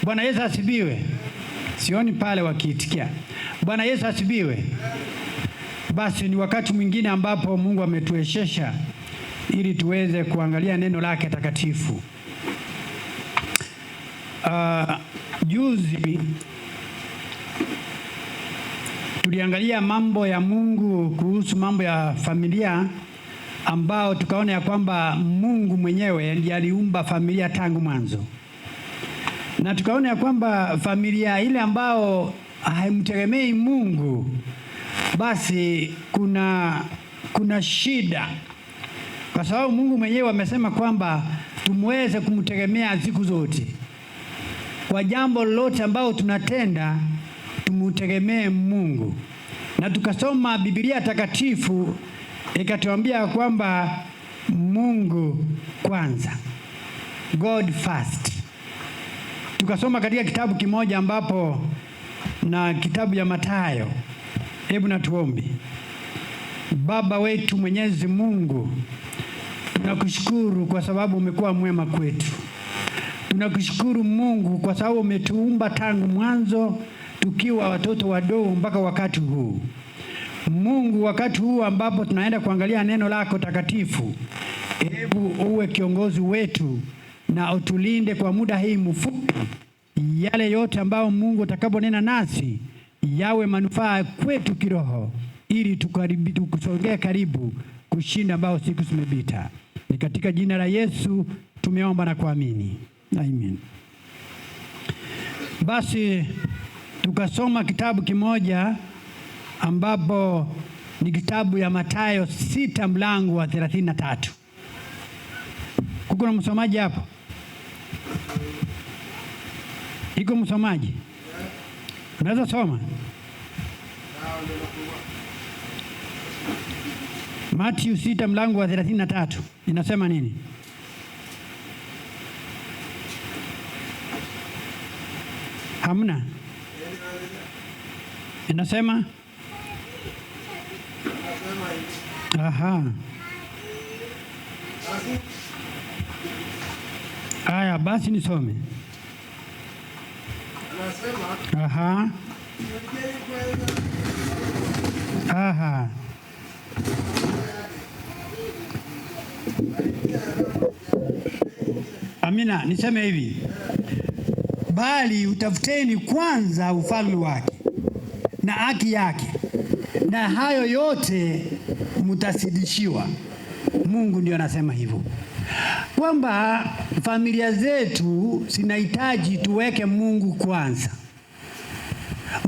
Bwana Yesu asifiwe. Sioni pale wakiitikia. Bwana Yesu asifiwe. Basi ni wakati mwingine ambapo Mungu ametuwezesha ili tuweze kuangalia neno lake takatifu. Juzi tuliangalia mambo ya Mungu kuhusu mambo ya familia, ambao tukaona ya kwamba Mungu mwenyewe ndiye aliumba familia tangu mwanzo, na tukaona ya kwamba familia ile ambao haimtegemei Mungu, basi kuna shida, kwa sababu Mungu mwenyewe amesema kwamba tumweze kumtegemea siku zote. Kwa jambo lolote ambao tunatenda tumutegemee Mungu. Na tukasoma Biblia takatifu ikatuambia kwamba Mungu kwanza, God first. Tukasoma katika kitabu kimoja ambapo na kitabu ya Mathayo. Hebu na tuombe. Baba wetu Mwenyezi Mungu, tunakushukuru kwa sababu umekuwa mwema kwetu. Tunakushukuru Mungu kwa sababu umetuumba tangu mwanzo tukiwa watoto wadogo mpaka wakati huu. Mungu, wakati huu ambapo tunaenda kuangalia neno lako takatifu, hebu uwe kiongozi wetu na utulinde kwa muda hii mfupi. Yale yote ambao Mungu utakaponena nasi yawe manufaa kwetu kiroho, ili tukusongee karibu kushinda ambao siku zimepita. Ni katika jina la Yesu tumeomba na kuamini. Amen. Basi tukasoma kitabu kimoja ambapo ni kitabu ya Mathayo 6 mlango wa 33. Kuko na msomaji hapo? Iko msomaji? Unaweza soma? Mathayo 6 mlango wa 33 inasema nini? Hamna? Inasema? Aha. Aya, basi nisome. Aha. Aha. Amina, niseme hivi. Bali utafuteni kwanza ufalme wake na haki yake, na hayo yote mtazidishiwa. Mungu ndio anasema hivyo, kwamba familia zetu zinahitaji tuweke Mungu kwanza.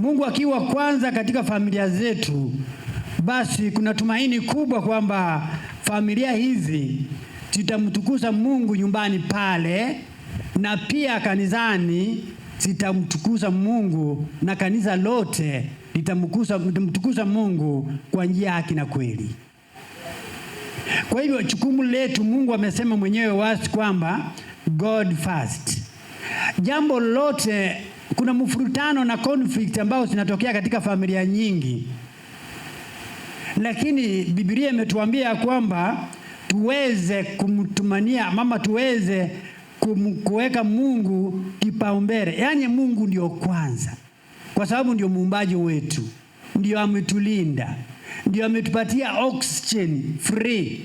Mungu akiwa kwanza katika familia zetu, basi kuna tumaini kubwa kwamba familia hizi zitamtukuza Mungu nyumbani pale, na pia kanisani zitamtukuza Mungu, na kanisa lote litamtukuza Mungu kwa njia ya haki na kweli. Kwa hivyo jukumu letu, Mungu amesema mwenyewe wazi kwamba God first. Jambo lote, kuna mfurutano na conflict ambao zinatokea katika familia nyingi, lakini Biblia imetuambia kwamba tuweze kumtumania mama, tuweze kuweka Mungu kipaumbele. Yaani Mungu ndio kwanza, kwa sababu ndio muumbaji wetu, ndio ametulinda, ndio ametupatia oxygen free.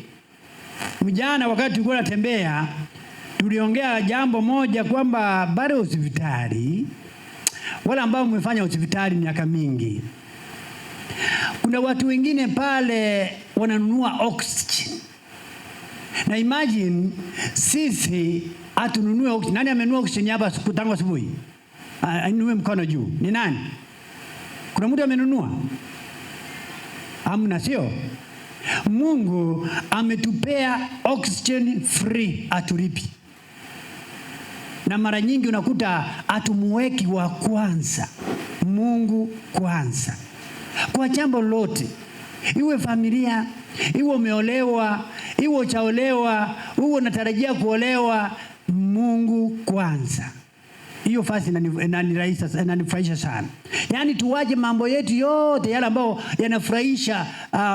Mjana wakati tulikuwa natembea, tuliongea jambo moja kwamba bado hospitali, wala ambao umefanya hospitali miaka mingi, kuna watu wengine pale wananunua oxygen. Na imagine sisi atununue oxygen. Nani amenunua oxygen hapa tangu asubuhi? Ainue mkono juu. Ni nani? Kuna mtu amenunua? Hamna, sio? Mungu ametupea oxygen free, atulipi. Na mara nyingi unakuta atumuweki wa kwanza, Mungu kwanza. Kwa jambo lote, iwe familia, iwe umeolewa, iwe uchaolewa, iwe unatarajia kuolewa, Mungu kwanza. Hiyo fasi inanifurahisha sana. Yaani tuwaje mambo yetu yote yale ambayo yanafurahisha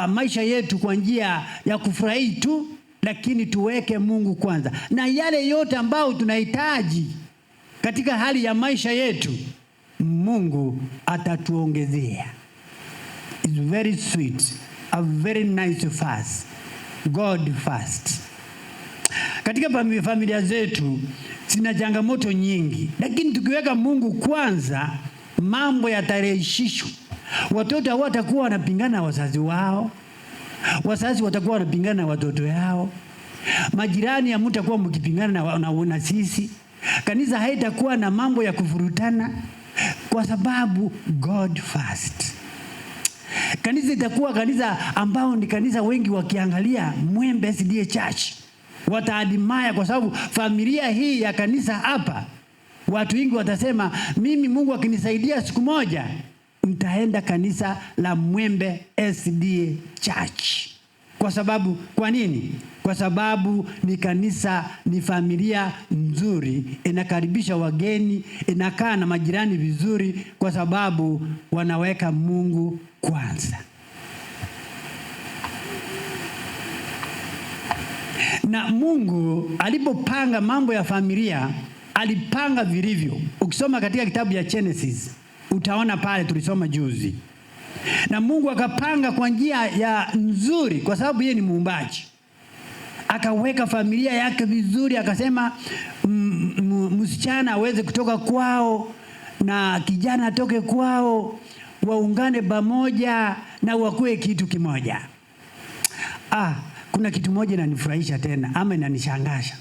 maisha yetu kwa njia ya kufurahi tu, lakini tuweke Mungu kwanza. Na yale yote ambayo tunahitaji katika hali ya maisha yetu, Mungu atatuongezea. It's very sweet, a very nice fast. God fast. Katika familia zetu zina changamoto nyingi, lakini tukiweka Mungu kwanza, mambo yatarahisishwa. Watoto hawatakuwa wanapingana na wazazi wao, wazazi watakuwa wanapingana na watoto yao, majirani hamtakuwa mkipingana na sisi, kanisa haitakuwa na mambo ya kuvurutana kwa sababu God first. Kanisa itakuwa kanisa ambao ni kanisa wengi wakiangalia Mwembe SDA Church wataadimaya, kwa sababu familia hii ya kanisa hapa, watu wengi watasema mimi Mungu akinisaidia siku moja nitaenda kanisa la Mwembe SDA Church. Kwa nini? Kwa sababu ni kanisa, ni familia nzuri, inakaribisha wageni, inakaa na majirani vizuri, kwa sababu wanaweka Mungu kwanza. Na Mungu alipopanga mambo ya familia, alipanga vilivyo. Ukisoma katika kitabu ya Genesis, utaona pale tulisoma juzi. Na Mungu akapanga kwa njia ya nzuri, kwa sababu yeye ni muumbaji. Akaweka familia yake vizuri, akasema msichana aweze kutoka kwao na kijana atoke kwao, waungane pamoja na wakuwe kitu kimoja. Kuna kitu moja inanifurahisha tena ama inanishangasha.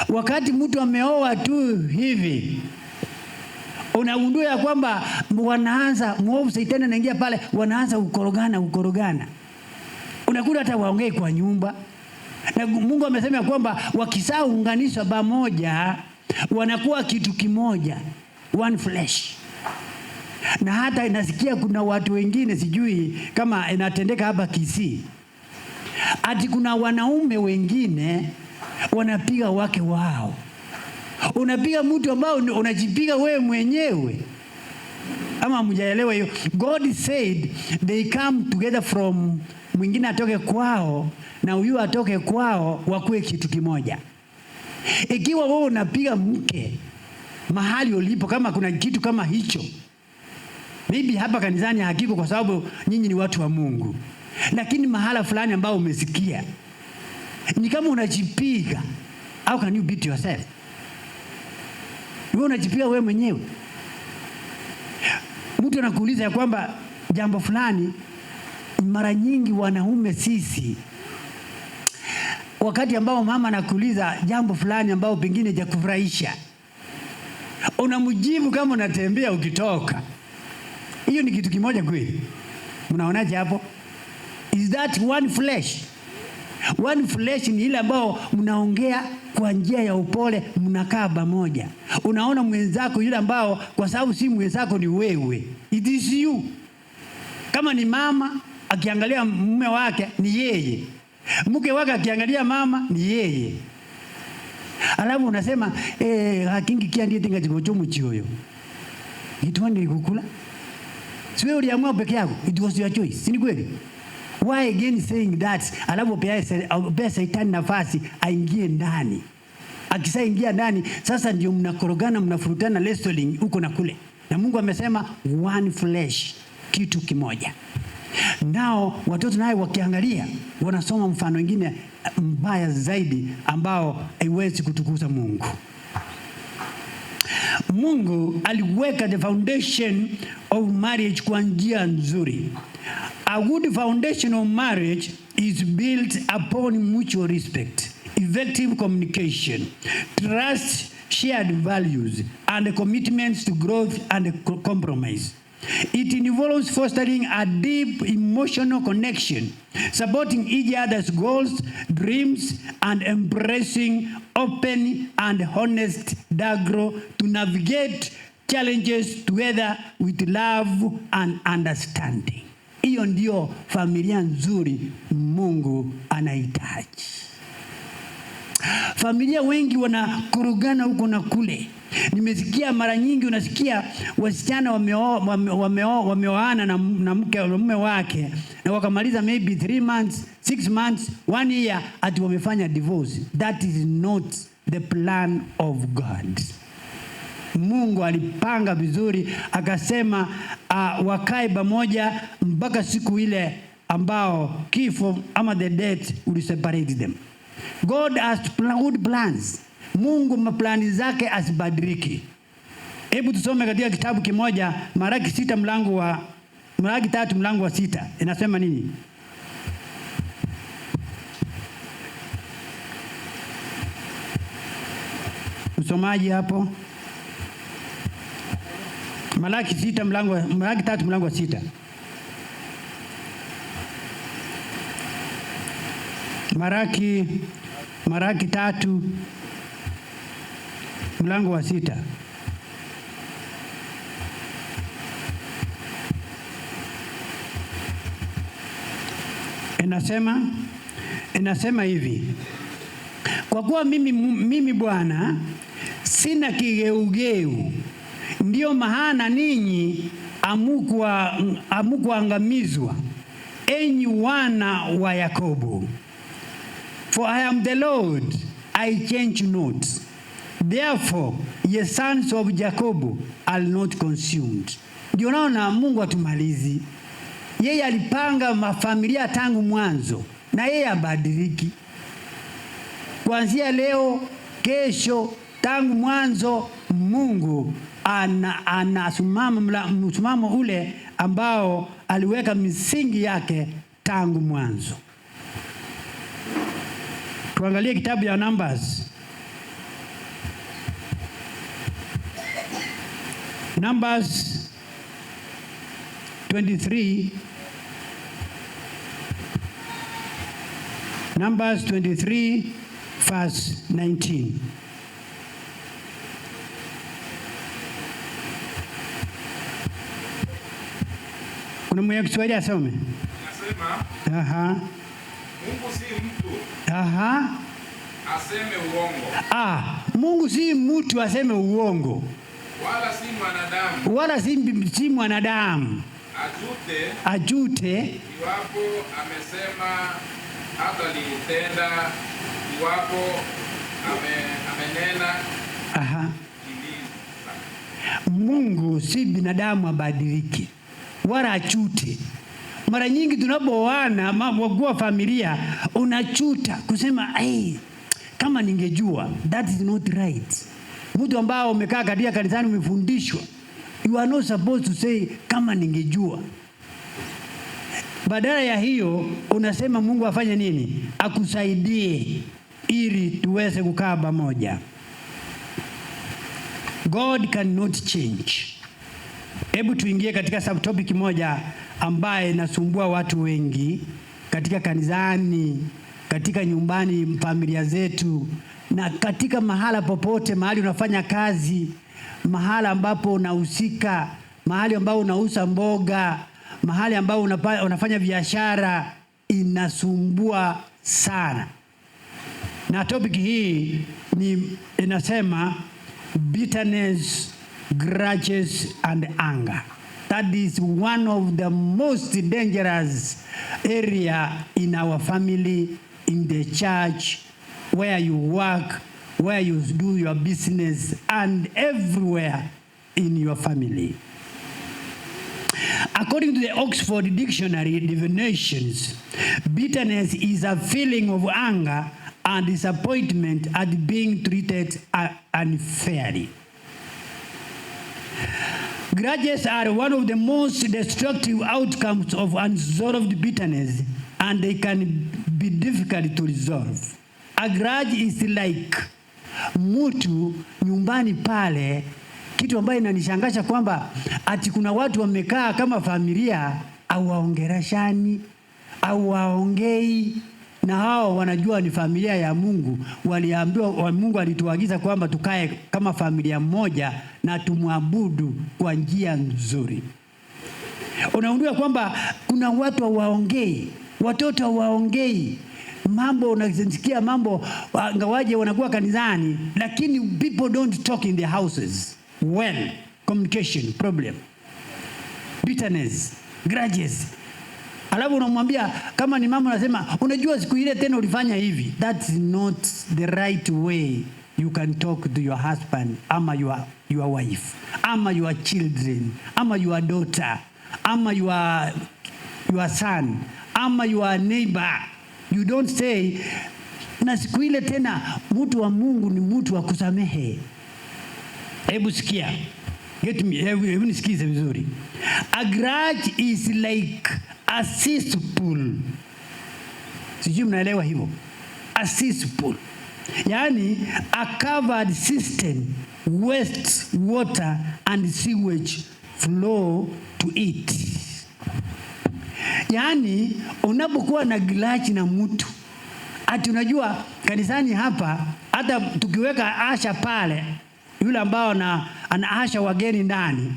Wakati mtu ameoa tu hivi, unagundua ya kwamba wanaanza muovu Shetani anaingia pale, wanaanza kukorogana. Unakuta hata waongee kwa nyumba. Na Mungu amesema kwamba wakisaunganishwa pamoja wanakuwa kitu kimoja, one flesh. Na hata inasikia kuna watu wengine, sijui kama inatendeka hapa Kisii, ati kuna wanaume wengine wanapiga wake wao. Unapiga mtu ambao unajipiga wewe mwenyewe. Ama mjaelewa hiyo? God said they come together from, mwingine atoke kwao na huyu atoke kwao, wakuwe kitu kimoja. Ikiwa wewe unapiga mke mahali ulipo, kama kuna kitu kama hicho, maybe hapa kanisani hakiko kwa sababu nyinyi ni watu wa Mungu, lakini mahala fulani ambao umesikia, ni kama unajipiga. How can you beat yourself? Wewe unajipiga wewe mwenyewe. Mtu anakuuliza ya kwamba jambo fulani, mara nyingi wanaume sisi, wakati ambao mama anakuuliza jambo fulani ambao pengine hajakufurahisha, unamjibu kama unatembea ukitoka. Hiyo ni kitu kimoja kweli? Mnaonaje hapo? Is that one flesh? One flesh ni ile ambao mnaongea kwa njia ya upole, mnakaa pamoja. Unaona mwenzako yule ambao kwa sababu si mwenzako ni wewe. It is you. Kama ni mama akiangalia mume wake ni yeye. Mke wake akiangalia mama ni yeye. Alafu unasema hakingi kia ndiye tinga jigochomu chioyo. Itwani nilikukula. Siwe uliamua peke yako. It was your choice. Si ni kweli? Why again saying that? Alafu pia Shetani nafasi aingie ndani. Akisaingia ndani, sasa ndio mnakorogana, mnafurutana wrestling huko na kule. Na Mungu amesema one flesh, kitu kimoja. Nao watoto naye wakiangalia, wanasoma mfano mwingine mbaya zaidi ambao haiwezi kutukuza Mungu. Mungu aliweka the foundation of marriage kwa njia nzuri. A good foundation of marriage is built upon mutual respect, effective communication, trust, shared values, and commitments to growth and compromise. It involves fostering a deep emotional connection, supporting each other's goals, dreams, and embracing open and honest dialogue to navigate challenges together with love and understanding. Hiyo ndio familia nzuri Mungu anahitaji. Familia wengi wanakurugana huko na kule. Nimesikia mara nyingi, unasikia wasichana wameoana na mume wake na wakamaliza maybe 3 months, 6 months, 1 year ati wamefanya divorce. That is not the plan of God. Mungu alipanga vizuri, akasema wakae pamoja mpaka siku ile ambao kifo ama the death will separate them. God has good plans. Mungu maplani zake asibadiliki. Hebu tusome katika kitabu kimoja, Malaki 3 mlango wa 6. Inasema nini? Msomaji hapo. Malaki 3 mlango wa 6. Malaki 3 mlango wa 6. Inasema hivi: kwa kuwa mimi Bwana sina kigeugeu, ndio maana ninyi amukuangamizwa, enyi wana wa Yakobo. For I am the Lord, I change not. Therefore, ye sons of Jacob are not consumed. Ndio naona Mungu atumalizi. Yeye alipanga mafamilia tangu mwanzo, na yeye abadiliki. Kuanzia leo, kesho, tangu mwanzo Mungu msimamo ule ambao aliweka misingi yake tangu mwanzo. Tuangalie kitabu ya Numbers. Numbers 23. Numbers 23 verse 19. Kuna mwenye Kiswahili asome? Nasema Mungu si mtu aseme uongo. Mungu si mtu aseme uongo. Wala si mwanadamu. Ajute. Iwapo amesema hata litenda, iwapo amenena. Mungu si binadamu abadiliki, wala achute. Mara nyingi tunapoana kwa familia unachuta kusema kama ningejua. That is not right. Mtu ambao umekaa katika kanisani umefundishwa, you are not supposed to say kama ningejua. Badala ya hiyo unasema Mungu afanye nini? Akusaidie ili tuweze kukaa pamoja. God cannot change. Hebu tuingie katika subtopic moja ambaye inasumbua watu wengi katika kanisani, katika nyumbani, familia zetu, na katika mahala popote, mahali unafanya kazi, mahala ambapo unahusika, mahali ambapo unauza mboga, mahali ambapo unafanya biashara, inasumbua sana. Na topic hii inasema bitterness, grudges and anger. That is one of the most dangerous area in our family, in the church, where you work, where you do your business, and everywhere in your family. According to the Oxford Dictionary definitions, bitterness is a feeling of anger and disappointment at being treated unfairly. Grudges are one of the most destructive outcomes of unresolved bitterness, and they can be difficult to resolve. A grudge is like mtu nyumbani pale, kitu ambayo inanishangaza kwamba ati kuna watu wamekaa kama familia au waongereshani au waongei, na hao wanajua ni familia ya Mungu. Waliambiwa, Mungu alituagiza kwamba tukae kama familia moja na tumwabudu kwa njia nzuri. Unaundua kwamba kuna watu hawaongei, watoto hawaongei, mambo unasikia mambo ngawaje wanakuwa kanisani, lakini people don't talk in their houses. Well, communication problem, bitterness, grudges. Alafu unamwambia kama ni mama, unasema unajua siku ile tena ulifanya hivi. That's not the right way you can talk to your husband, ama your wife, ama your children, ama your daughter, ama your son, ama your neighbor. You don't say, na siku ile tena mtu wa Mungu ni mtu wa kusamehe. Hebu sikia. Hebu nisikize vizuri. A grudge is like a cesspool. Sijui mnaelewa hivyo. A cesspool. Yaani a covered system, waste water and sewage flow to it. Yaani unapokuwa na grudge na mtu, ati unajua kanisani hapa hata tukiweka asha pale, yule ambao anaasha wageni ndani,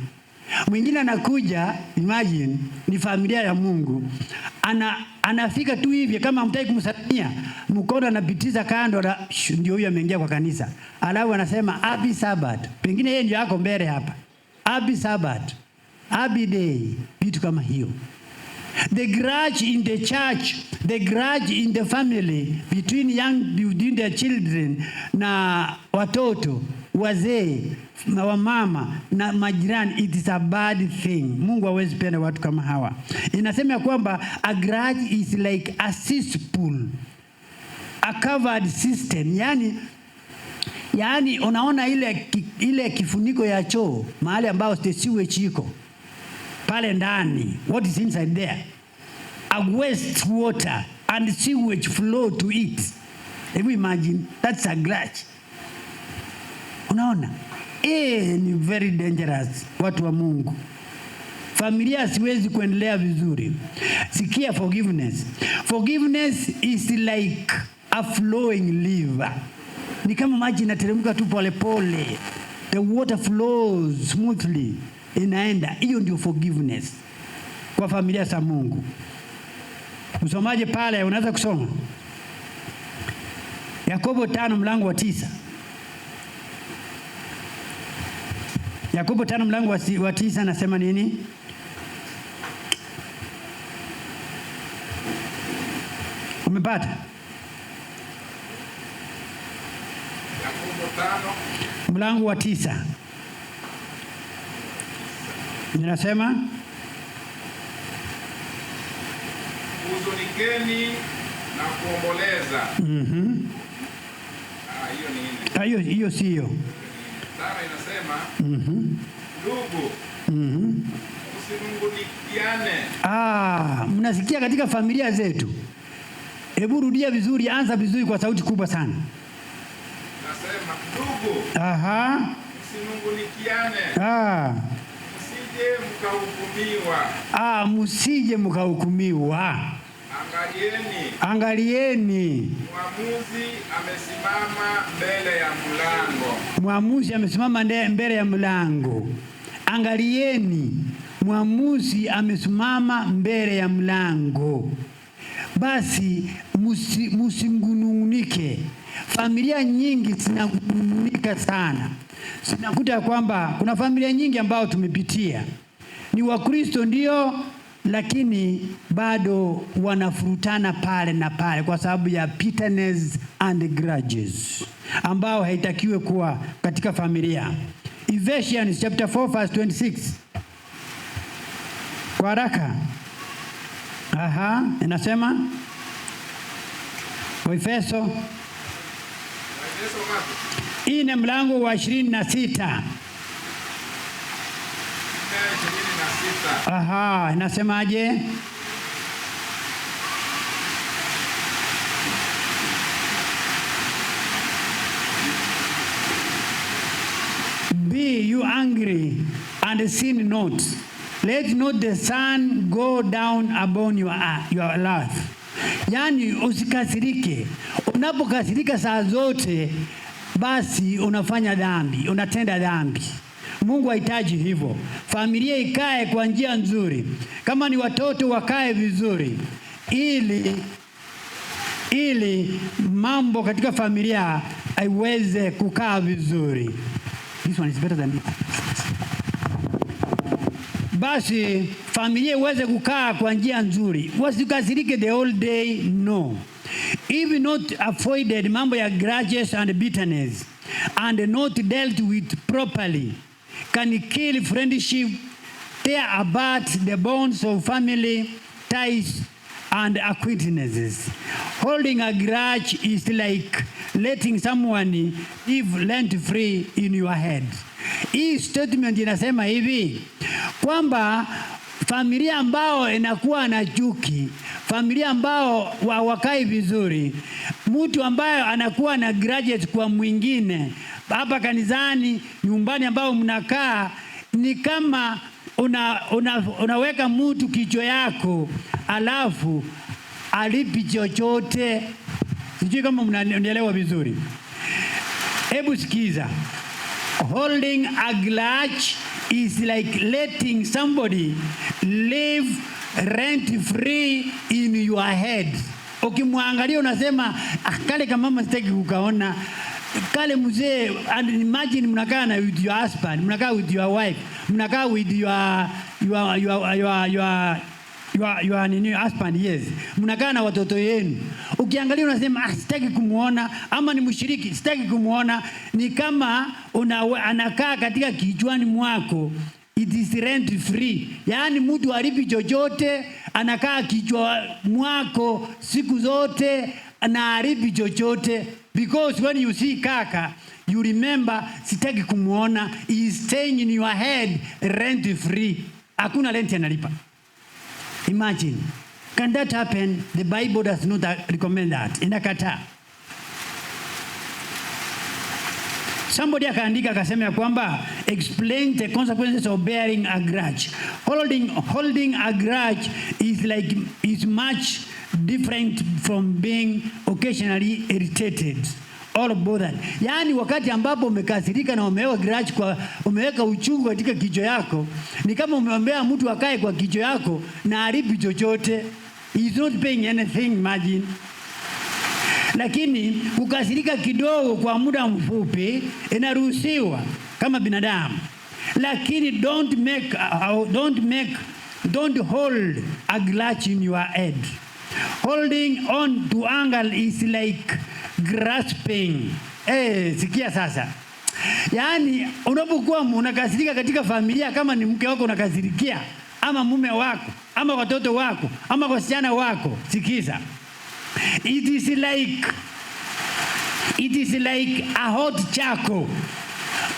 mwingine anakuja, imagine ni familia ya Mungu, anafika tu hivi, kama mtaki kumsalimia, mkono anapitiza kando, ndio huyo ameingia kwa kanisa. Alafu anasema happy Sabbath, pengine yeye ndio yako mbele hapa, happy Sabbath, happy day, vitu kama hiyo. The grudge in the church, the grudge in the family, between the children na watoto, wazee na wamama na majirani, it is a bad thing. Mungu hawezi penda watu kama hawa. Inasema kwamba a grudge is like a cesspool, a covered system. Yani unaona ile kifuniko ya choo mahali ambao the sewage iko pale ndani, what is inside there? A waste water and sewage flow to it. Hebu imagine, that's a grudge. Unaona? Ni very dangerous, watu wa Mungu. Familia siwezi kuendelea vizuri. Sikia forgiveness. Forgiveness is like a flowing river. Ni kama maji inateremka tu pole pole. The water flows smoothly. Inaenda. Hiyo ndio forgiveness kwa familia za Mungu. Msomaje pale, unaweza kusoma Yakobo 5 mlango wa 9. Yakobo 5 mlango wa 9 anasema nini? Umepata? Yakobo 5 mlango wa 9. Ninasema huzunikeni na kuomboleza. Hiyo ni hiyo sio. Sara inasema ndugu, usinungunikiane. Mnasikia katika familia zetu? Hebu rudia vizuri, anza vizuri kwa sauti kubwa sana. Nasema ndugu, usinungunikiane. Msije mkahukumiwa. Angalieni. Mwamuzi amesimama mbele ya mlango. Angalieni. Mwamuzi amesimama mbele ya mlango. Basi msingununike. Familia nyingi zinagunung'unika sana. Sinakuta kwamba kuna familia nyingi ambao tumepitia, ni Wakristo ndio, lakini bado wanafurutana pale na pale kwa sababu ya bitterness and grudges ambao haitakiwe kuwa katika familia. Ephesians chapter 4 verse 26. Kwa haraka. Inasema Waefeso ine mlango wa 26. Inasemaje? Be you angry and sin not. Let not the sun go down upon your wrath. Yani usikasirike. Unapokasirika saa zote, basi unafanya dhambi, unatenda dhambi. Mungu hahitaji hivyo. Familia ikae kwa njia nzuri. Kama ni watoto wakae vizuri, ili mambo katika familia aiweze kukaa vizuri. This one is better than this. Basi familia iweze kukaa kwa njia nzuri. Wasikasirike the whole day, no. If not avoided mambo ya grudges and bitterness, and not dealt with properly can kill friendship, tear apart the bonds of family ties and acquaintances. Holding a grudge is like letting someone live rent-free in your head. Hii statement inasema hivi kwamba familia ambao inakuwa na chuki, familia ambao hawakai vizuri, mtu ambaye anakuwa na grudge kwa mwingine, hapa kanisani, nyumbani ambao mnakaa, ni kama unaweka mtu kichwa yako alafu alipi chochote. Sijui kama mnanielewa vizuri. Hebu sikiza. Holding a grudge is like letting somebody live rent free in your head. Ukimwangalia unasema kale kama mama sitaki kukaona, kale mzee. And imagine mnakaa na with your husband, mnakaa with your wife, mnakaa with your husband, yes. Mnakaa na watoto yenu. Ukiangalia unasema sitaki kumuona, ama ni mshiriki sitaki kumuona, ni kama anakaa katika kichwani mwako. It is rent free. Yaani mtu haribi chochote, anakaa kichwa mwako siku zote na haribi chochote, because when you see kaka you remember sitaki kumuona. He is staying in your head rent free. Hakuna rent analipa. Imagine. Can that happen? The Bible does not recommend that. Inakataa. Somebody akaandika akasema kwamba explain the consequences of bearing a grudge. Holding a grudge is much different from being occasionally irritated or bothered. Yaani wakati ambapo umekasirika na umeweka grudge, umeweka uchungu katika kichwa yako, ni kama umeombea mtu akae kwa kichwa yako na haribi chochote. He is not paying anything, imagine. Lakini kukasirika kidogo kwa muda mfupi inaruhusiwa kama binadamu. Lakini don't hold a grudge in your head. Holding on to anger is like grasping. Sikia sasa. Yaani unapokuwa unakasirika katika familia, kama ni mke wako unakasirikia, ama mume wako, ama watoto wako, ama wasichana wako, sikiza. It is like a hot charcoal.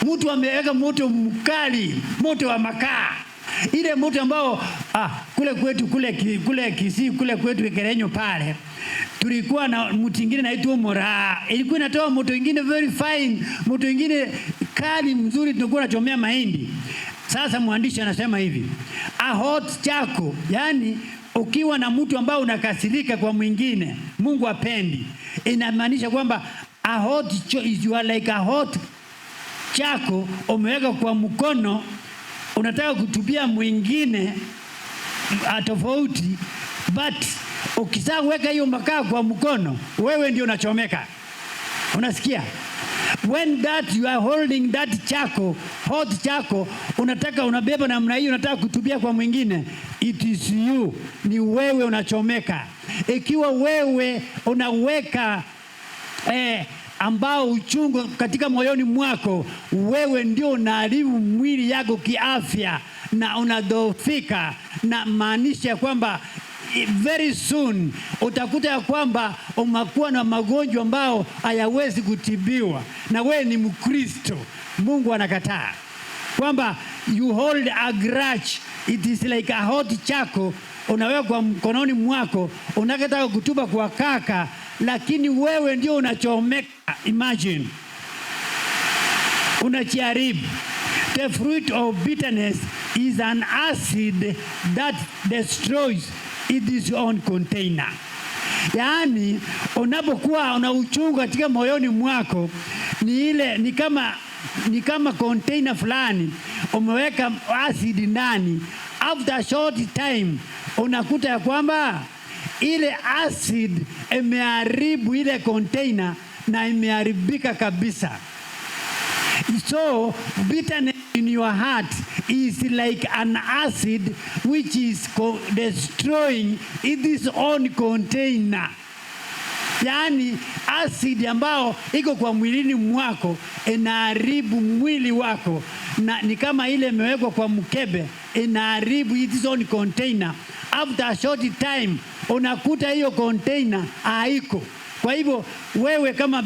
Mtu ameweka moto mkali, moto wa makaa. Ile moto ambao kule kwetu kule Kisii kule kwetu Kerenyo pale, tulikuwa na mtu mwingine anaitwa Mora. Ilikuwa inatoa moto mwingine very fine, moto mwingine kali mzuri, tulikuwa tunachomea mahindi. Sasa mwandishi anasema hivi, a hot charcoal, yani ukiwa na mtu ambao unakasirika kwa mwingine, Mungu apendi, inamaanisha kwamba you are like a hot charcoal, umeweka kwa mkono, unataka kutupia mwingine tofauti, but ukisha weka hiyo makaa kwa mkono, wewe ndio unachomeka. Unasikia? When you are holding that charcoal, hot charcoal, unabeba namna hiyo, unataka kutupia kwa mwingine, it is you, ni wewe unachomeka. Ikiwa wewe unaweka ambao uchungu katika moyoni mwako, wewe ndio unaharibu mwili yako kiafya na unadhoofika, na maanisha kwamba very soon utakuta ya kwamba umakuwa na magonjwa ambao hayawezi kutibiwa, na wewe ni Mkristo. Mungu anakataa kwamba you hold a grudge. It is like a hot charcoal, unaweka kwa mkononi mwako, unakataka kutupa kwa kaka, lakini wewe ndio unachomeka. Imagine, unachiharibu. The fruit of bitterness is an acid that destroys its own container. Yaani unapokuwa una uchungu katika moyoni mwako, ni kama container fulani umeweka acid ndani. After a short time unakuta ya kwamba ile acid imeharibu ile container na imeharibika kabisa. So bitterness in your heart is like an acid which is destroying its own container. Yaani asidi ambao iko kwa mwilini mwako inaharibu mwili wako, na ni kama ile imewekwa kwa mkebe, inaharibu its own container. After a short time unakuta hiyo container haiko. Kwa hivyo wewe kama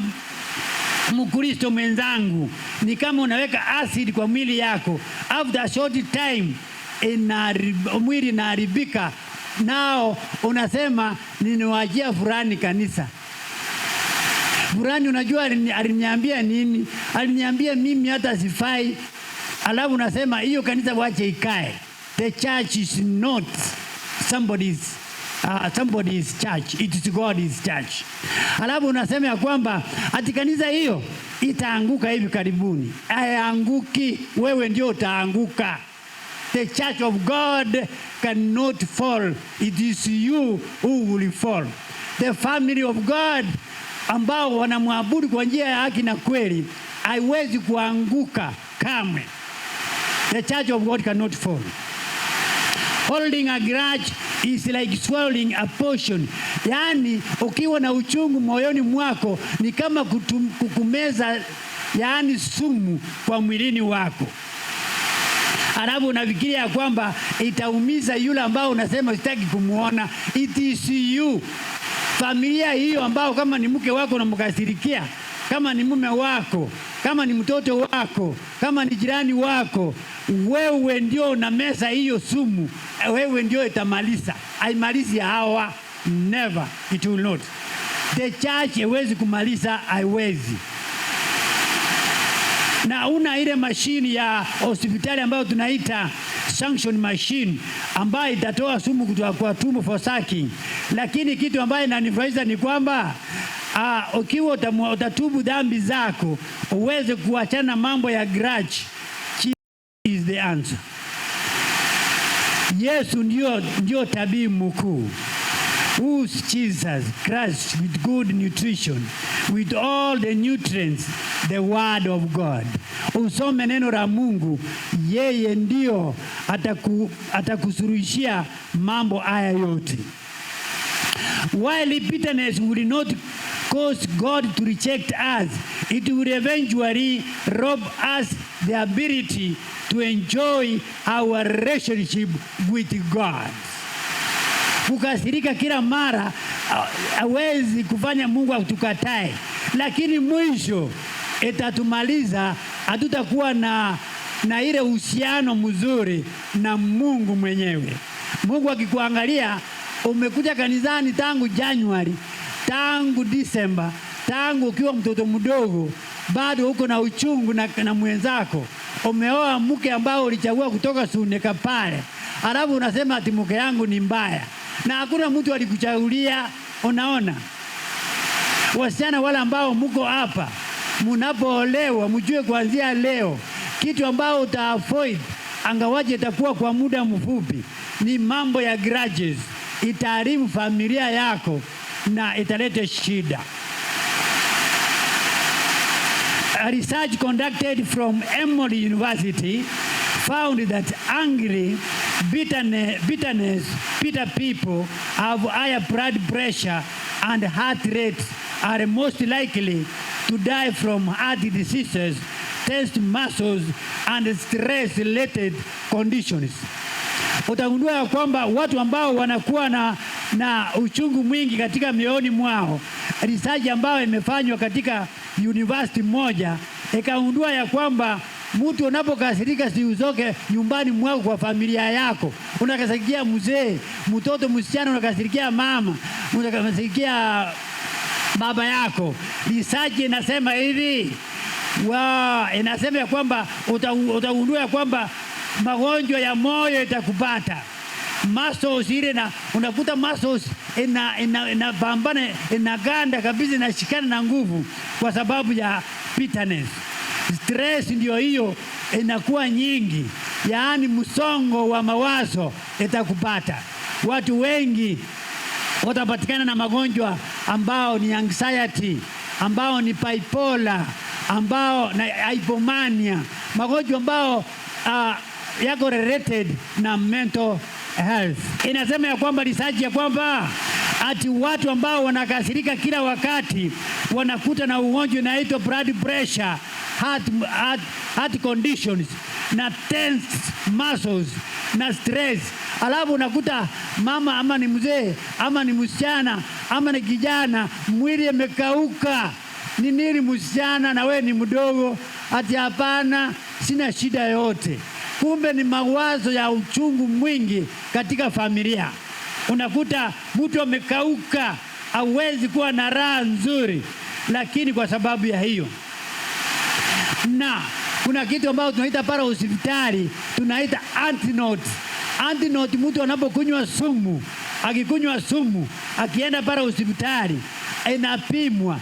Mkristo mwenzangu, ni kama unaweka acid kwa mwili yako. After a short time mwili inaharibika, nao unasema ninawajia fulani kanisa fulani. Unajua aliniambia nini? Aliniambia mimi hata sifai. Alafu unasema hiyo kanisa wache ikae. The church is not somebody's church, it is God's church. Alafu unasema ya kwamba ati kanisa hiyo itaanguka hivi karibuni. Hayaanguki, wewe ndio utaanguka. The church of God cannot fall, it is you who will fall. The family of God ambao wanamwabudu kwa njia ya haki na kweli haiwezi kuanguka kamwe. The church of God cannot fall. Holding a grudge is like swallowing a potion. Yaani ukiwa na uchungu moyoni mwako ni kama kukumeza, yaani sumu kwa mwilini wako. Alafu unafikiria kwamba itaumiza yule ambao unasema sitaki kumuona. It is you. Familia hiyo ambao kama ni mke wako unamkasirikia, kama ni mume wako, kama ni mtoto wako, kama ni jirani wako, wewe ndio unameza hiyo sumu. Wewe ndio itamaliza. Haimalizi hawa. Never. It will not. The church haiwezi kumaliza, haiwezi. Na una ile mashini ya hospitali ambayo tunaita sanction machine ambayo itatoa sumu kutoka kwa tumbo for sucking. Lakini kitu ambayo inanifurahisha ni kwamba ukiwa utatubu dhambi zako uweze kuachana mambo ya grudge, is the answer. Yesu ndio tabibu mkuu. Who's Jesus Christ with good nutrition, with all the nutrients, the word of God. Usome neno la Mungu, yeye ndio atakusuruhishia mambo haya yote. While bitterness will not cause God to reject us, it will eventually rob us the ability to enjoy our relationship with God. Kukasirika kila mara hawezi kufanya Mungu atukatae, lakini mwisho itatumaliza. Hatutakuwa na ile uhusiano mzuri na Mungu mwenyewe. Mungu akikuangalia, umekuja kanisani tangu Januari, tangu Disemba, tangu ukiwa mtoto mdogo, bado uko na uchungu na mwenzako. Umeoa mke ambao ulichagua kutoka Suneka pale, alafu unasema ati mke yangu ni mbaya, na hakuna mtu alikuchagulia. Unaona, wasichana wale ambao mko hapa, mnapoolewa mjue kuanzia leo kitu ambao utaavoid, angawaje itakuwa kwa muda mfupi, ni mambo ya grudges. Itaharibu familia yako na italeta shida. A research conducted from Emory University found that angry, bitter people have higher blood pressure and heart rates, are most likely to die from heart diseases, tensed muscles and stress-related conditions. Utagundua ya kwamba watu ambao wanakuwa na uchungu mwingi katika mioyoni mwao, research ambayo imefanywa katika university moja ikagundua ya kwamba mtu unapokasirika, si uzoke nyumbani mwako kwa familia yako. Unakasirikia mzee, mtoto, msichana, unakasirikia mama, unakasirikia baba yako. Research inasema hivi, inasema ya kwamba utagundua ya kwamba magonjwa ya moyo itakupata. Muscles ile, na unakuta muscles inapambana, inaganda kabisa, inashikana na nguvu kwa sababu ya bitterness. Stress ndio hiyo inakuwa nyingi, yaani msongo wa mawazo itakupata. Watu wengi watapatikana na magonjwa ambao ni anxiety, ambao ni bipolar, ambao na hypomania, magonjwa ambao yako related na mental health. Inasema ya kwamba research ya kwamba ati watu ambao wanakasirika kila wakati wanakuta na ugonjwa unaitwa blood pressure, heart conditions na tense muscles na stress. Alafu unakuta mama ama ni mzee ama ni msichana ama ni kijana, mwili umekauka. Ni nini msichana na we ni mdogo? Ati hapana, sina shida yote. Kumbe ni mawazo ya uchungu mwingi katika familia. Unakuta mtu amekauka, hawezi kuwa na raha nzuri, lakini kwa sababu ya hiyo. Na kuna kitu ambacho tunaita para hospitali, tunaita antidote. Antidote, mtu anapokunywa sumu, akikunywa sumu, akienda para hospitali, inapimwa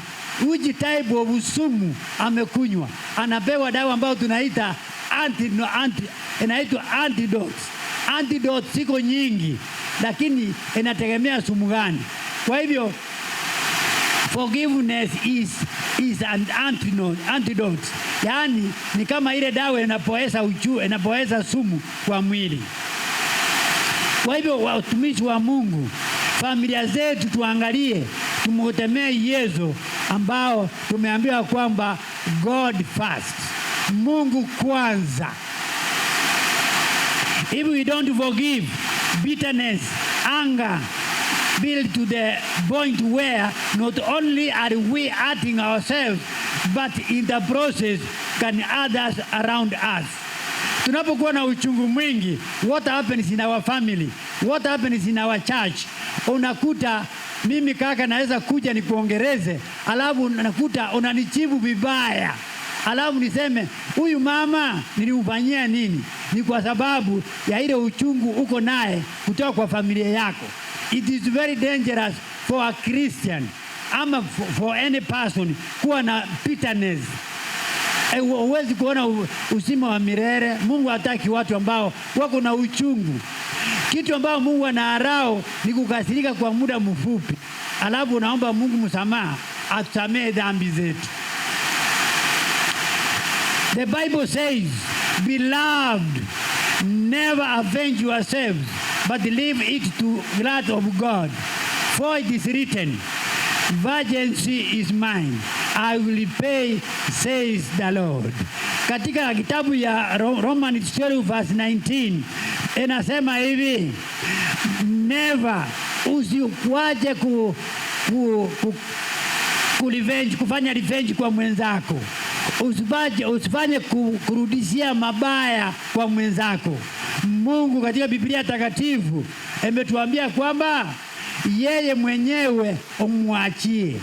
which type of sumu amekunywa, anapewa dawa ambayo tunaita inaitwa antidote. Antidote siko nyingi, lakini inategemea sumu gani. Kwa hivyo forgiveness is an antidote. Yaani ni kama ile dawa inapoeza sumu kwa mwili. Kwa hivyo watumishi wa Mungu, familia zetu tuangalie, tumutemee Yesu ambao tumeambiwa kwamba God first, Mungu kwanza. If we don't forgive, bitterness, anger build to the point where not only are we hurting ourselves, but in the process can others around us. Tunapokuwa na uchungu mwingi, what happens in our family? What happens in our church? Unakuta mimi kaka naweza kuja nikuongereze, alafu nakuta unanichibu vibaya. Alafu niseme, huyu mama nilimfanyia nini? Ni kwa sababu ya ile uchungu uko naye kutoka kwa familia yako. It is very dangerous for a Christian ama for any person kuwa na bitterness. Huwezi kuona uzima wa milele. Mungu hataki watu ambao wako na uchungu. Kitu ambao Mungu anaharau ni kukasirika kwa muda mfupi, alafu unaomba Mungu msamaha, atusamee dhambi zetu. The Bible says, beloved, never avenge yourselves, but leave it to the wrath of God. For it is written, vengeance is mine, I will repay, says the Lord. Katika kitabu ya Romans 12 verse 19 inasema hivi, never, usikwaje kufanya revenge kwa mwenzako. Usifanye kurudishia mabaya kwa mwenzako. Mungu katika Biblia takatifu ametuambia kwamba yeye mwenyewe umwachie.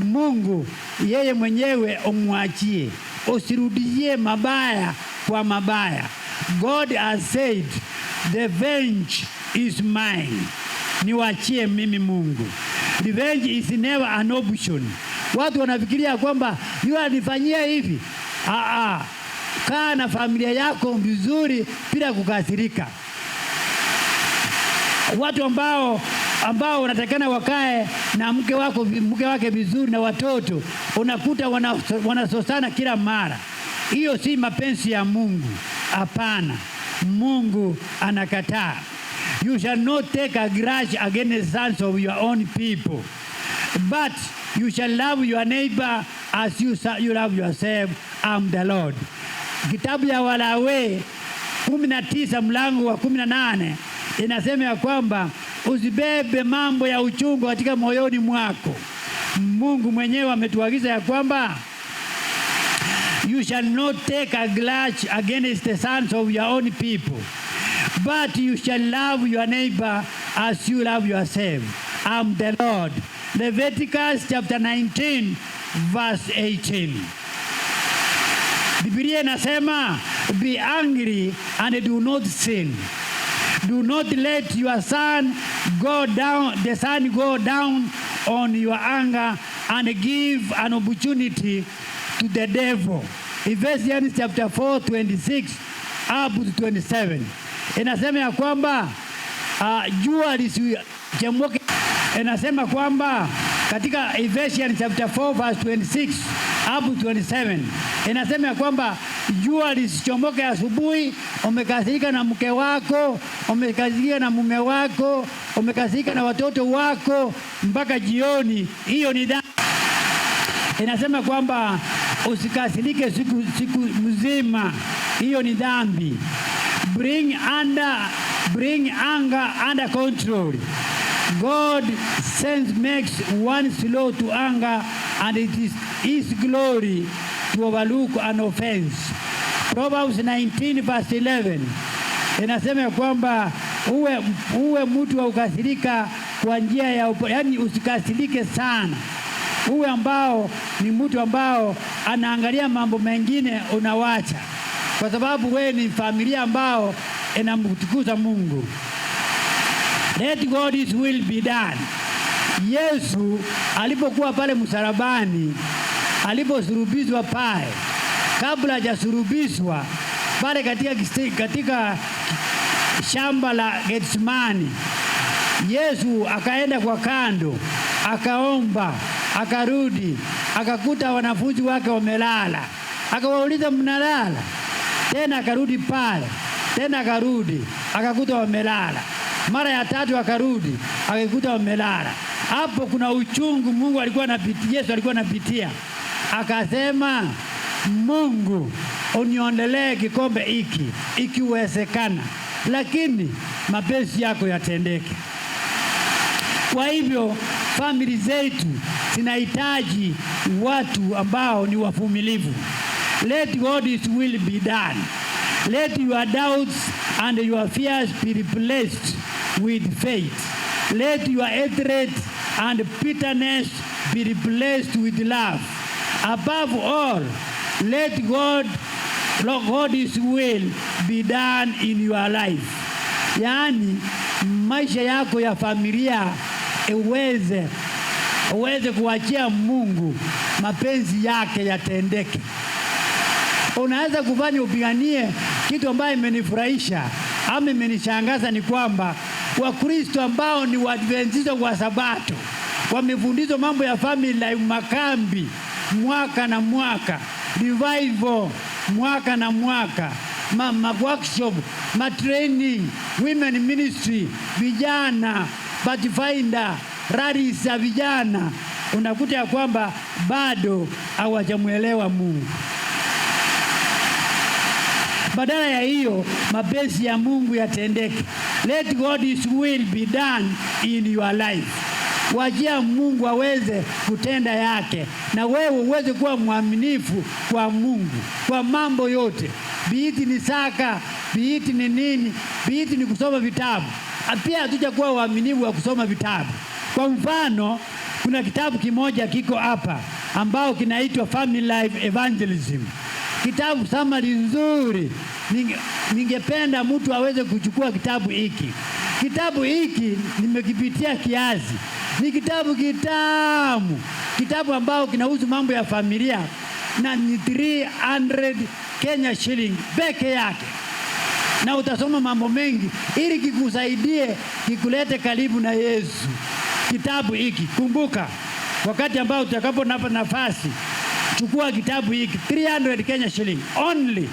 Mungu yeye mwenyewe umwachie, usirudishie mabaya kwa mabaya. God has said, the revenge is mine. Niwachie mimi Mungu. Revenge is never an option. Watu wanafikiria kwamba yule anifanyia hivi. Kaa na familia yako vizuri bila kukasirika. Watu ambao wanatakana wakae na mke wake vizuri na watoto, unakuta wanasosana kila mara. Hiyo si mapenzi ya Mungu. Hapana. Mungu anakataa. You shall not take a grudge against the sons of your own people, but you shall love your neighbor as you love yourself. I'm the Lord. Kitabu ya Walawi 19 mlango wa 18 inasema ya kwamba usibebe mambo ya uchungu katika moyoni mwako. Mungu mwenyewe ametuagiza ya kwamba you shall not take a grudge against the sons of your own people, but you shall love your neighbor as you love yourself. I'm the Lord. Leviticus chapter 19 verse 18. Biblia inasema, be angry and do not sin. Do not let your sun go down on your anger and give an opportunity to the devil. Ephesians chapter 4 26 up to 27. Inasema ya kwamba jua lisichemoke. Inasema kwamba katika Ephesians chapter 4 verse 26 up to 27 inasema ya kwamba jua lisichomoke asubuhi, umekasirika na mke wako, umekasirika na mume wako, umekasirika na watoto wako mpaka jioni, hiyo ni dhambi. Inasema kwamba usikasirike siku mzima, hiyo ni dhambi. Bring anger under control. God makes one slow to anger, and it is His glory to overlook an offense. Proverbs 19 verse 11 inasema kwamba uwe mtu wa ukasirika kwa njia ya yani, usikasirike sana. Uwe ambao ni mtu ambao anaangalia mambo mengine unawacha, kwa sababu wewe ni familia ambao inamtukuza Mungu. Let God's will be done. Yesu alipokuwa pale msalabani, aliposulubishwa pale, kabla hajasulubishwa pale katika shamba la Getsemani, Yesu akaenda kwa kando, akaomba, akarudi, akakuta wanafunzi wake wamelala. Akawauliza, mnalala? Tena akarudi pale, tena akarudi, akakuta wamelala. Mara ya tatu akarudi, akakuta wamelala. Hapo kuna uchungu Mungu alikuwa anapitia, Yesu alikuwa anapitia. Akasema, Mungu, uniondolee kikombe hiki ikiwezekana, lakini mapenzi yako yatendeke. Kwa hivyo family zetu zinahitaji watu ambao ni wavumilivu. Let God's will be done. Let your doubts and your fears be replaced with faith. Let your hatred and bitterness be replaced with love. Above all, let God's will be done in your life. Yaani maisha yako ya familia uweze kuachia Mungu, mapenzi yake yatendeke. Unaweza kufanya upiganie kitu ambayo imenifurahisha ama imenishangaza, ni kwamba Wakristo ambao ni Waadventista wa Sabato wamefundishwa mambo ya family life, makambi mwaka na mwaka, revival mwaka na mwaka, workshop, training, women ministry, vijana, Pathfinder, rallies za vijana. Unakuta ya kwamba bado hawajamuelewa Mungu. Badala ya hiyo, mapenzi ya Mungu yatendeke. Let God's will be done in your life. Wajia Mungu aweze kutenda yake, na wewe uweze kuwa mwaminifu kwa Mungu kwa mambo yote. Biiti ni saka, biiti ni nini, biiti ni kusoma vitabu. Pia hatujakuwa waaminifu wa kusoma vitabu. Kwa mfano, kuna kitabu kimoja kiko hapa ambao kinaitwa Family Life Evangelism. Kitabu summary nzuri. Ningependa mtu aweze kuchukua kitabu hiki. Kitabu hiki nimekipitia kiasi. Ni kitabu kitamu. Kitabu ambao kinahusu mambo ya familia, na ni 300 Kenya shilling peke yake. Na utasoma mambo mengi ili kikusaidie, kikulete karibu na Yesu. Kitabu hiki, kumbuka, wakati ambao utakapopata nafasi, chukua kitabu hiki, 300 Kenya shilling only.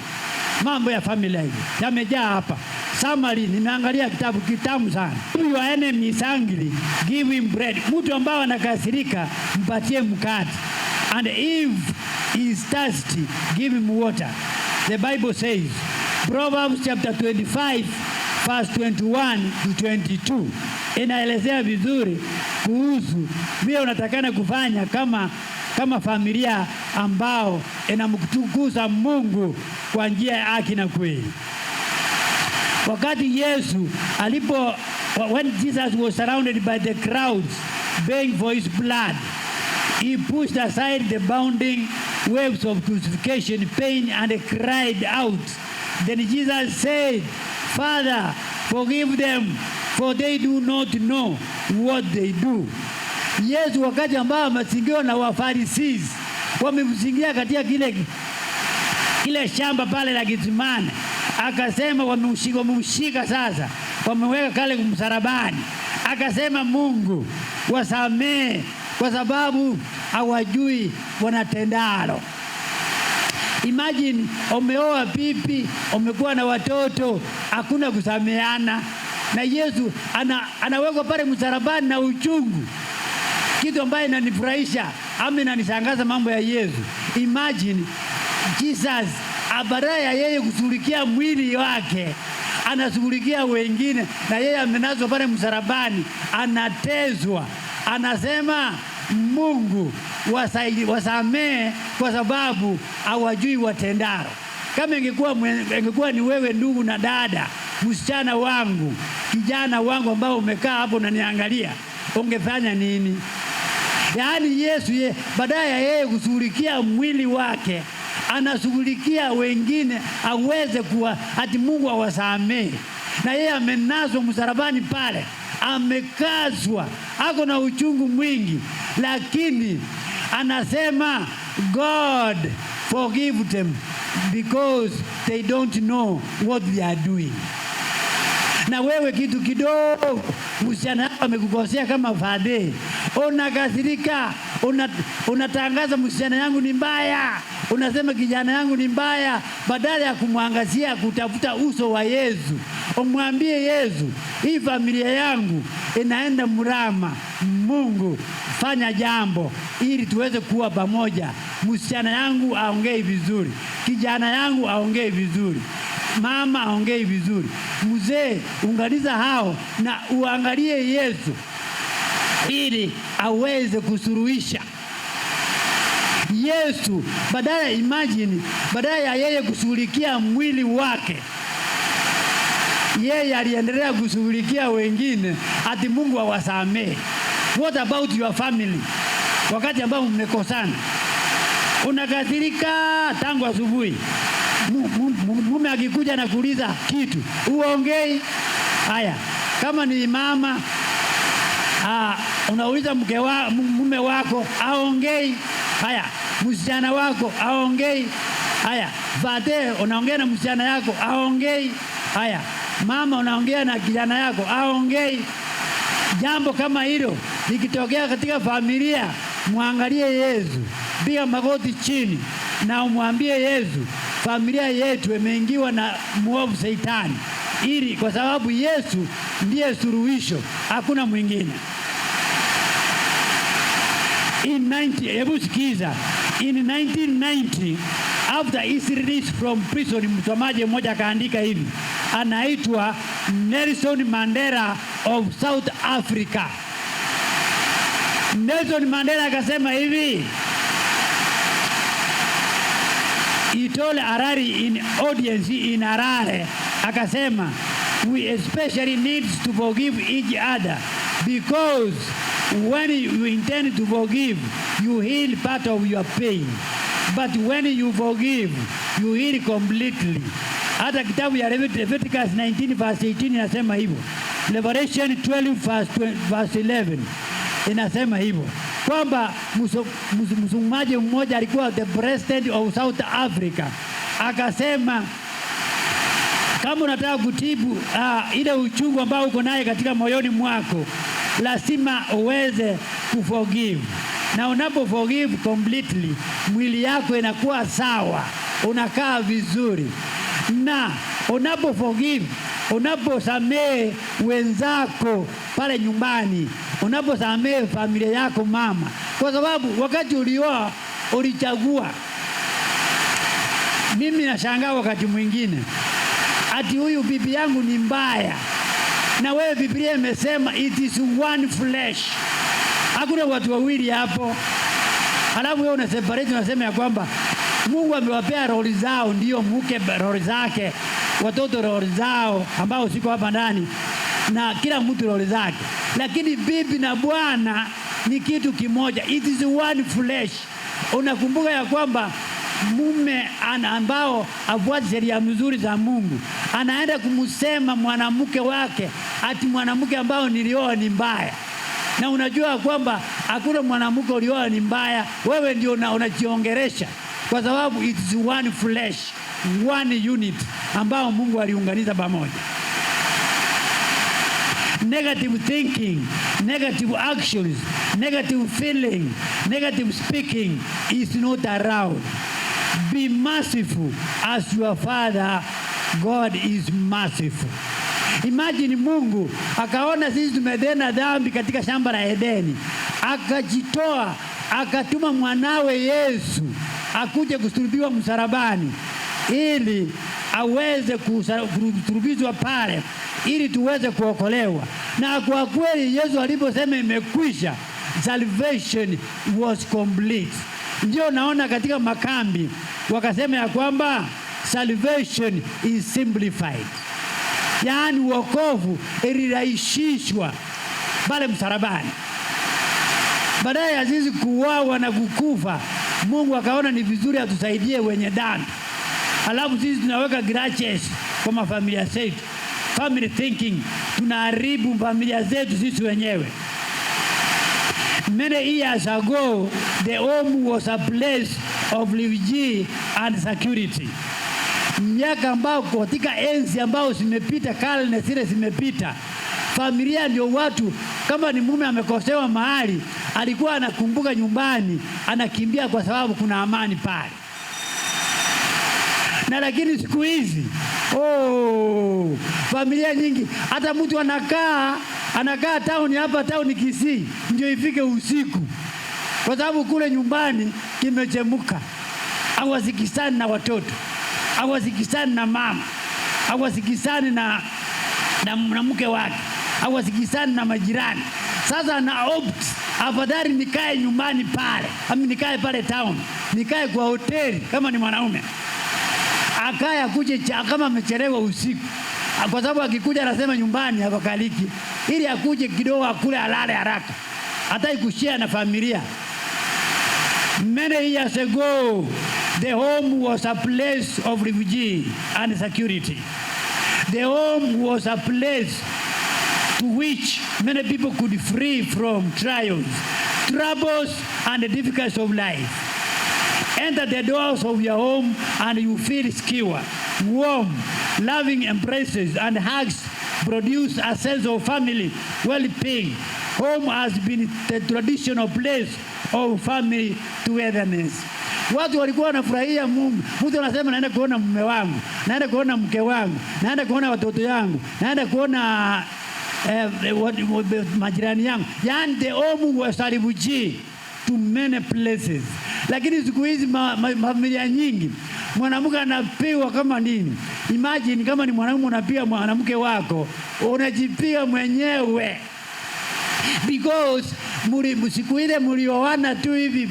Mambo ya familia hivi yamejaa hapa. Summary, nimeangalia kitabu kitamu sana. If your enemy is angry, give him bread. Mtu ambao anakasirika, mpatie mkate. And if he is thirsty, give him water. The Bible says, Proverbs chapter 25 verse 21 to 22 inaelezea vizuri kuhusu vile unatakana kufanya kama familia ambao inamtukuza Mungu kwa njia ya haki na kweli. Wakati Yesu when Jesus was surrounded by the crowds begging for his blood, he pushed aside the bounding waves of crucifixion, pain, and cried out. Then Jesus said, Father, forgive them, for they do not know what they do. Yesu wakati ambao amesingiwa na Wafarisi, wamemsingia katika kile shamba pale la Getsemani, akasema wamemshika sasa, wameweka kale msalabani. Akasema, Mungu wasamee, kwa sababu hawajui wanatendalo. Imagine umeoa bibi, umekuwa na watoto, hakuna kusameana. Na Yesu anawekwa pale msalabani na uchungu. Kitu ambaye inanifurahisha ama inanishangaza mambo ya Yesu. Imagine Jesus badala ya yeye kushughulikia mwili wake, anashughulikia wengine, na yeye amenazwa pale msalabani, anatezwa. Anasema Mungu wasamee kwa sababu hawajui watendalo. Kama ingekuwa ni wewe ndugu na dada, msichana wangu, kijana wangu ambao umekaa hapo unaniangalia, ungefanya nini? Yaani Yesu badala ya yeye kushughulikia mwili wake, anashughulikia wengine aweze kuwa ati Mungu awasamee. Na yeye amenaswa msalabani pale, amekazwa, ako na uchungu mwingi, lakini anasema God forgive them because they don't know what they are doing. Na wewe kitu kidogo, msichana amekukosea kama fadhe, unakasirika, unatangaza msichana yangu ni mbaya, unasema kijana yangu ni mbaya, badala ya kumwangazia kutafuta uso wa Yesu. Umwambie Yesu, hii familia yangu inaenda mrama, Mungu fanya jambo ili tuweze kuwa pamoja. Msichana yangu aongee vizuri, kijana yangu aongee vizuri, mama aongee vizuri, mzee unganiza hao na uangalie Yesu ili aweze kusuruhisha. Yesu badala ya yeye kushughulikia mwili wake, yeye aliendelea kushughulikia wengine ati Mungu awasamee. What about your family? Wakati ambao mmekosana, unakasirika tangu asubuhi, mume akikuja na kuuliza kitu, uongei. Haya, kama ni mama, unauliza mume wako, aongei. Haya, msichana wako aongei. Haya, fadhe unaongea na msichana yako, aongei. Haya, mama unaongea na kijana yako, aongei. Jambo kama hilo likitokea katika familia, muangalie Yesu, piga magoti chini na umwambie Yesu, familia yetu imeingiwa na muovu Shetani, ili kwa sababu Yesu ndiye suluhisho, hakuna mwingine. In 1990, after his release from prison, msomaji mmoja akaandika hivi, anaitwa Nelson Mandela of South Africa. Nelson Mandela akasema hivi, he told Harare in audience in Harare, akasema, we especially need to forgive each other because when you intend to forgive, you heal part of your pain. But when you forgive, you heal completely. Hata kitabu ya Leviticus 19 verse 18 inasema hivyo. Revelation 12 verse 11 inasema hivyo. Kwamba msumaji mmoja alikuwa the president of South Africa. Akasema, kama unataka kutibu ile uchungu ambao uko naye katika moyoni mwako, lazima uweze kuforgive. Na unapo forgive completely, mwili yako inakuwa sawa, unakaa vizuri. Na unapo forgive, unaposamehe wenzako pale nyumbani, unaposamehe familia yako mama, kwa sababu wakati ulioa ulichagua. Mimi nashangaa wakati mwingine ati huyu bibi yangu ni mbaya, na wewe Biblia imesema it is one flesh. Hakuna watu wawili hapo. Halafu wewe una separate, unasema ya kwamba Mungu amewapea roho zao, ndio mke roho zake, watoto roho zao ambao siko hapa ndani, na kila mtu roho zake. Lakini bibi na bwana ni kitu kimoja, it is one flesh. Unakumbuka ya kwamba mume ambao afuati sheria mzuri za Mungu anaenda kumsema mwanamke wake ati mwanamke ambao nilioa ni mbaya. Na unajua kwamba hakuna mwanamke ulioa ni mbaya, wewe ndio unajiongeresha, kwa sababu it is one flesh, one unit ambao Mungu aliunganisha pamoja. Negative thinking, negative actions, negative feeling, negative speaking is not around. be merciful as your Father God is merciful. Imagine Mungu akaona sisi tumetenda dhambi katika shamba la Edeni, akajitoa akatuma mwanawe Yesu akuje kusulubiwa msalabani ili aweze kusulubizwa pale ili tuweze kuokolewa. Na kwa kweli Yesu aliposema imekwisha, salvation was complete. Ndio naona katika makambi wakasema ya kwamba salvation is simplified, yaani wokovu ilirahisishwa pale msalabani. Baadaye ya sisi kuuawa na kukufa, Mungu akaona ni vizuri atusaidie wenye dhambi. Alafu sisi tunaweka grudges kwa mafamilia zetu, family thinking, tunaharibu familia zetu sisi wenyewe. Many years ago, the home was a place of refugee and security. Miaka ambao katika enzi ambao zimepita, karne zile zimepita, familia ndio watu, kama ni mume amekosewa mahali, alikuwa anakumbuka nyumbani, anakimbia kwa sababu kuna amani pale. Na lakini siku hizi familia nyingi, hata mtu anakaa town hapa, town Kisii, ndio ifike usiku kwa sababu kule nyumbani kimechemuka. Hawasikizani na watoto, hawasikizani na mama, hawasikizani na mke wake, hawasikizani na majirani. Sasa na opt, afadhali nikae nyumbani pale, nikae pale town, nikae kwa hoteli kama ni mwanaume, akaya kuje kama amechelewa usiku, kwa sababu akikuja anasema nyumbani hapakaliki, ili akuje kidogo akule alale haraka, hata ikushia na familia. Many years ago, the home was a place of refugee and security. The home was a place to which many people could free from trials, troubles, and the difficulties of life. Enter the doors of your home and you feel secure. Warm, loving embraces and hugs produce a sense of family well-being. Home has been the traditional place of family togetherness. Watu walikuwa wanafurahia Mungu. Mtu anasema naenda kuona mume wangu, naenda kuona mke wangu, naenda kuona watoto yangu, naenda kuona majirani yangu. Yaani the home was a refugee to many places. Lakini siku hizi familia nyingi, mwanamke anapiwa kama nini? Imagine kama ni mwanamume unapiga mwanamke wako, unajipiga mwenyewe. Because siku ile mlioana tu hivi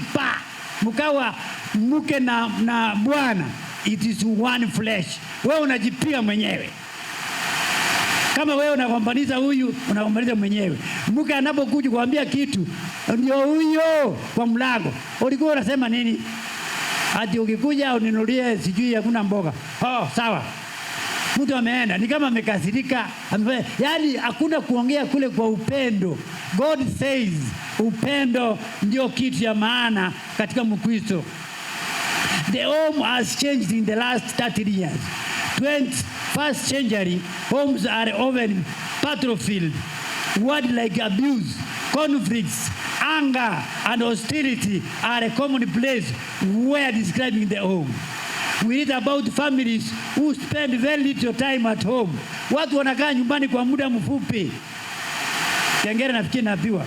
mkawa mke na bwana, it is one flesh. Wewe unajipiga mwenyewe. Kama wewe unagombaniza huyu, unagombaniza mwenyewe. Mke anapokuja kuambia kitu, ndio huyo kwa mlango, ulikuwa unasema nini? Ati ukikuja uninulie sijui hakuna mboga. Sawa. Mtu ameenda, ni kama amekasirika, yaani hakuna kuongea kule kwa upendo. God says upendo ndio kitu ya maana katika Mkristo. The home has changed in the last 30 years. 21st century, homes are often battlefield. Words like abuse, conflicts, anger, and hostility are a common place where describing the home. We read about families who spend very little time at home. Watu wanakaa nyumbani kwa muda mfupi. Tengere nafikiri napiwa.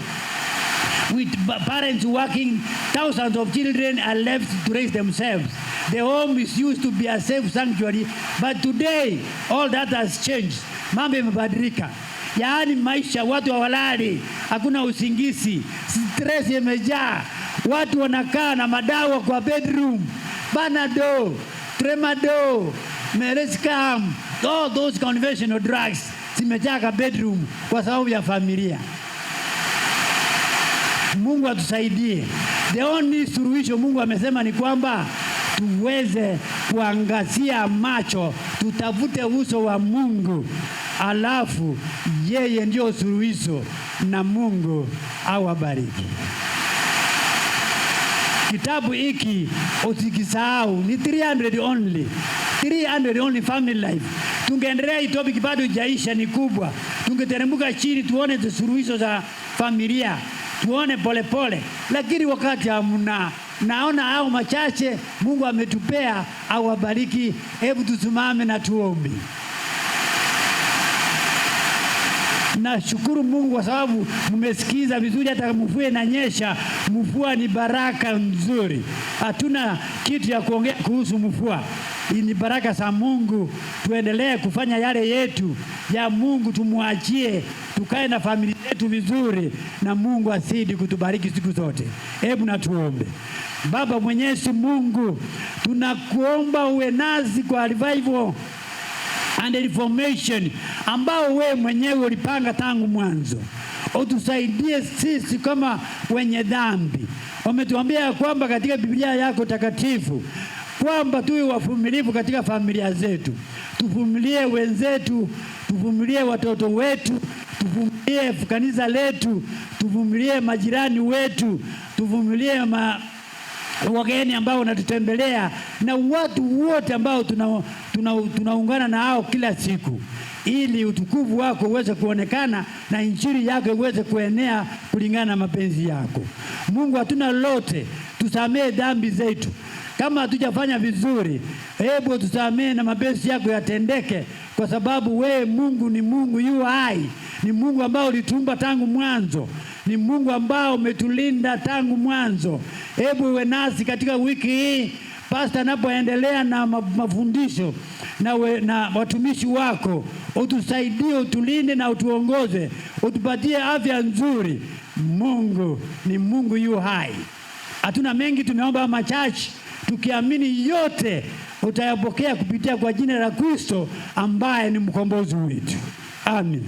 With parents working, thousands of children are left to raise themselves. The home is used to be a safe sanctuary, but today all that has changed. Mambo yamebadilika. Yaani maisha, watu hawalali, hakuna usingizi, stress imejaa. Watu wanakaa na madawa kwa bedroom. Panadol, Tramadol, Merescam, all those conventional drugs zimejaa kwa bedroom kwa sababu ya familia. Mungu atusaidie. The only solution Mungu amesema ni kwamba tuweze kuangazia macho, tutafute uso wa Mungu, alafu yeye ndio suluhisho, na Mungu awabariki. Kitabu hiki usikisahau, ni 300 only family life. Tungeendelea hii topic bado haijaisha, ni kubwa. Tungeteremka chini tuone suluhisho za familia, tuone polepole, lakini wakati hamuna, naona hao machache Mungu ametupea, awabariki. Hebu tusimame na tuombe. Nashukuru Mungu kwa sababu mmesikiza vizuri. Hata mvua inanyesha, mvua ni baraka nzuri. Hatuna kitu ya kuongea kuhusu mvua. Hii ni baraka za Mungu. Tuendelee kufanya yale yetu ya Mungu, tumwachie, tukae na familia yetu vizuri, na Mungu asidi kutubariki siku zote. Hebu na tuombe. Baba Mwenyezi Mungu, tunakuomba uwe nasi kwa revival and reformation ambao wewe mwenyewe ulipanga tangu mwanzo. Utusaidie sisi kama wenye dhambi. Umetuambia kwamba katika Biblia yako takatifu kwamba tuwe wavumilivu katika familia zetu. Tuvumilie wenzetu, tuvumilie watoto wetu, tuvumilie kanisa letu, tuvumilie majirani wetu, tuvumilie wageni ambao wanatutembelea na watu wote ambao tunaungana na hao kila siku, ili utukufu wako uweze kuonekana na injili yako iweze kuenea kulingana na mapenzi yako. Mungu, hatuna lolote, tusamee dhambi zetu. Kama hatujafanya vizuri, hebu tusamee na mapenzi yako yatendeke, kwa sababu wewe Mungu ni Mungu yu hai, ni Mungu ambao ulituumba tangu mwanzo, ni Mungu ambao umetulinda tangu mwanzo. Hebu uwe nasi katika wiki hii, pastor anapoendelea na mafundisho na watumishi wako. Utusaidie, utulinde na utuongoze, utupatie afya nzuri. Mungu ni Mungu yu hai. Hatuna mengi, tumeomba machache, tukiamini yote utayapokea kupitia kwa jina la Kristo ambaye ni mkombozi wetu. Amen.